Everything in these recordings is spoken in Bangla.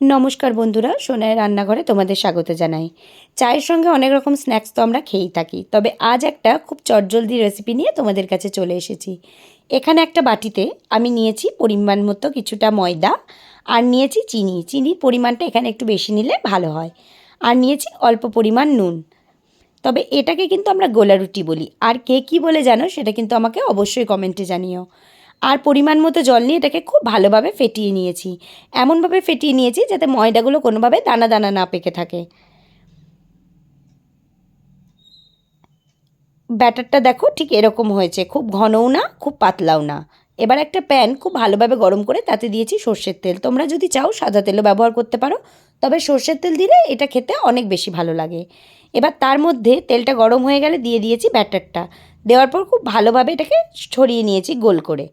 নমস্কার বন্ধুরা, সোনার রান্নাঘরে তোমাদের স্বাগত জানাই। চায়ের সঙ্গে অনেক রকম স্ন্যাক্স তো আমরা খেয়েই থাকি, তবে আজ একটা খুব চটজলদি রেসিপি নিয়ে তোমাদের কাছে চলে এসেছি। এখানে একটা বাটিতে আমি নিয়েছি পরিমাণ মতো কিছুটা ময়দা, আর নিয়েছি চিনি। চিনির পরিমাণটা এখানে একটু বেশি নিলে ভালো হয়। আর নিয়েছি অল্প পরিমাণ নুন। তবে এটাকে কিন্তু আমরা গোলা রুটি বলি, আর কে কী বলে জানো সেটা কিন্তু আমাকে অবশ্যই কমেন্টে জানিও। আর পরিমাণ মতো জল নিয়ে এটাকে খুব ভালোভাবে ফেটিয়ে নিয়েছি। এমনভাবে ফেটিয়ে নিয়েছি যাতে ময়দাগুলো কোনোভাবে দানা দানা না পেকে থাকে। ব্যাটারটা দেখো ঠিক এরকম হয়েছে, খুব ঘনও না খুব পাতলাও না। এবার একটা প্যান খুব ভালোভাবে গরম করে তাতে দিয়েছি সর্ষের তেল। তোমরা যদি চাও সাদা তেলও ব্যবহার করতে পারো, তবে সর্ষের তেল দিলে এটা খেতে অনেক বেশি ভালো লাগে। এবার তার মধ্যে তেলটা গরম হয়ে গেলে দিয়ে দিয়েছি ব্যাটারটা। দেওয়ার পর খুব ভালোভাবে এটাকে ছড়িয়ে নিয়েছি গোল করে।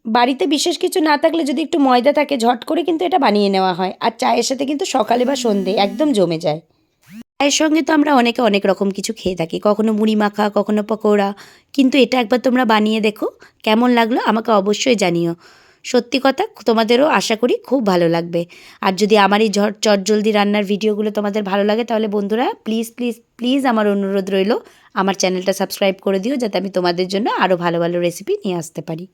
বাড়িতে বিশেষ কিছু না থাকলে যদি একটু ময়দা থাকে ঝট করে কিন্তু এটা বানিয়ে নেওয়া হয়, আর চায়ের সাথে কিন্তু সকালে বা সন্ধে একদম জমে যায়। চায়ের সঙ্গে তো আমরা অনেকে অনেক রকম কিছু খেয়ে থাকি, কখনো মুড়ি মাখা, কখনো পকোড়া। কিন্তু এটা একবার তোমরা বানিয়ে দেখো, কেমন লাগলো আমাকে অবশ্যই জানিও। সত্যি কথা, তোমাদেরও আশা করি খুব ভালো লাগবে। আর যদি আমার এই চটজলদি রান্নার ভিডিওগুলো তোমাদের ভালো লাগে, তাহলে বন্ধুরা প্লিজ প্লিজ প্লিজ আমার অনুরোধ রইল, আমার চ্যানেলটা সাবস্ক্রাইব করে দিও, যাতে আমি তোমাদের জন্য আরও ভালো ভালো রেসিপি নিয়ে আসতে পারি।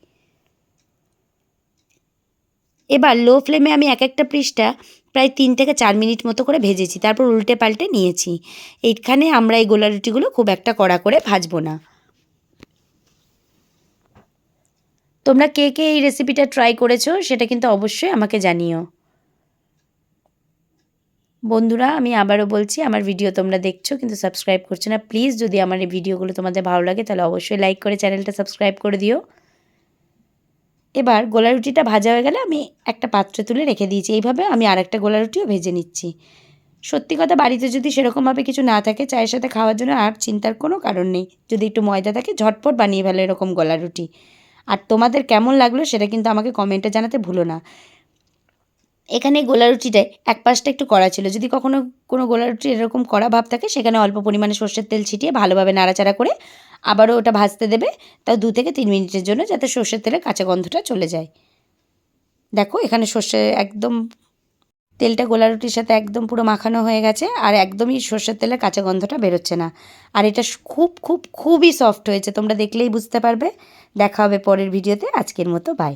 এবার লো ফ্লেমে আমি এক একটা পৃষ্ঠা প্রায় 3 থেকে 4 মিনিট মতো করে ভেজেছি, তারপর উল্টে পাল্টে নিয়েছি। এইখানে আমরা এই গোলা রুটিগুলো খুব একটা কড়া করে ভাজবো না। তোমরা কে কে এই রেসিপিটা ট্রাই করেছো সেটা কিন্তু অবশ্যই আমাকে জানিও। বন্ধুরা, আমি আবারও বলছি, আমার ভিডিও তোমরা দেখছো কিন্তু সাবস্ক্রাইব করছো না। প্লিজ, যদি আমার এই ভিডিওগুলো তোমাদের ভালো লাগে তাহলে অবশ্যই লাইক করে চ্যানেলটা সাবস্ক্রাইব করে দিও। এবার গোলা রুটিটা ভাজা হয়ে গেলে আমি একটা পাত্রে তুলে রেখে দিয়েছি। এইভাবে আমি আরেকটা গোলা রুটিও ভেজে নিচ্ছি। সত্যি কথা, বাড়িতে যদি সেরকমভাবে কিছু না থাকে চায়ের সাথে খাওয়ার জন্য, আর চিন্তার কোনো কারণ নেই। যদি একটু ময়দা থাকে ঝটপট বানিয়ে ফেলো এরকম গলা রুটি। আর তোমাদের কেমন লাগলো সেটা কিন্তু আমাকে কমেন্টে জানাতে ভুলো না। এখানে গোলা রুটিটায় এক পাশটা একটু কড়া ছিল। যদি কখনো কোনো গোলা রুটির এরকম কড়া ভাব থাকে, সেখানে অল্প পরিমাণে সর্ষের তেল ছিটিয়ে ভালোভাবে নাড়াচাড়া করে আবারও ওটা ভাজতে দেবে, তাও 2 থেকে 3 মিনিটের জন্য, যাতে সর্ষের তেলের কাঁচা গন্ধটা চলে যায়। দেখো এখানে সর্ষে একদম তেলটা গোলা রুটির সাথে একদম পুরো মাখানো হয়ে গেছে, আর একদমই সর্ষের তেলের কাঁচা গন্ধটা বেরোচ্ছে না। আর এটা খুবই সফট হয়েছে, তোমরা দেখলেই বুঝতে পারবে। দেখা হবে পরের ভিডিওতে। আজকের মতো বাই।